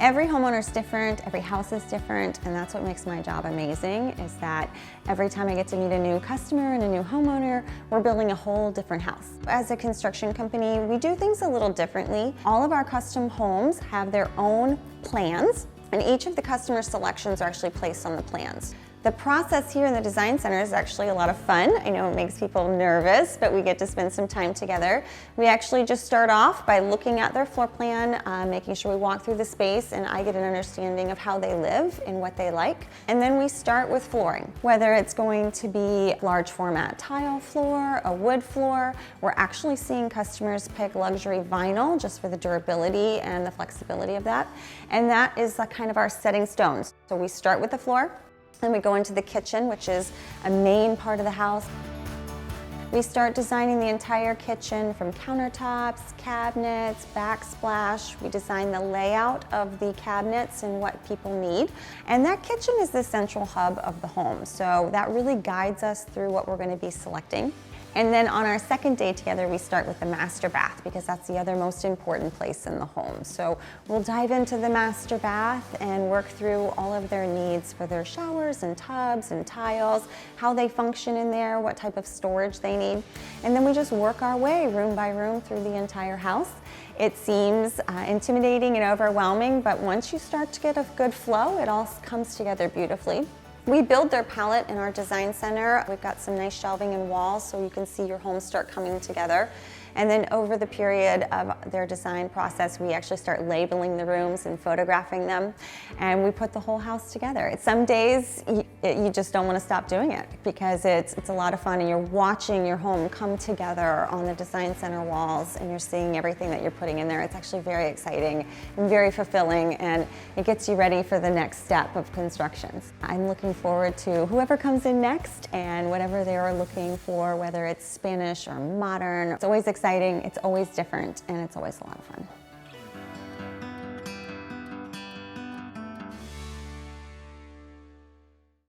Every homeowner is different, every house is different, and that's what makes my job amazing, is that every time I get to meet a new customer and a new homeowner, we're building a whole different house. As a construction company, we do things a little differently. All of our custom homes have their own plans, and each of the customer selections are actually placed on the plans. The process here in the Design Center is actually a lot of fun. I know it makes people nervous, but we get to spend some time together. We actually just start off by looking at their floor plan, making sure we walk through the space and I get an understanding of how they live and what they like. And then we start with flooring. Whether it's going to be large format tile floor, a wood floor, we're actually seeing customers pick luxury vinyl just for the durability and the flexibility of that. And that is kind of our setting stones. So we start with the floor. Then we go into the kitchen, which is a main part of the house. We start designing the entire kitchen from countertops, cabinets, backsplash. We design the layout of the cabinets and what people need. And that kitchen is the central hub of the home. So that really guides us through what we're going to be selecting. And then on our second day together, we start with the master bath because that's the other most important place in the home. So we'll dive into the master bath and work through all of their needs for their showers and tubs and tiles, how they function in there, what type of storage they need. And then we just work our way room by room through the entire house. It seems intimidating and overwhelming, but once you start to get a good flow, it all comes together beautifully. We build their palette in our design center. We've got some nice shelving and walls so you can see your home start coming together. And then over the period of their design process, we actually start labeling the rooms and photographing them. And we put the whole house together. Some days you just don't want to stop doing it because it's a lot of fun and you're watching your home come together on the design center walls and you're seeing everything that you're putting in there. It's actually very exciting and very fulfilling, and it gets you ready for the next step of construction. I'm looking forward to whoever comes in next and whatever they are looking for, whether it's Spanish or modern. It's always exciting, it's always different, and it's always a lot of fun.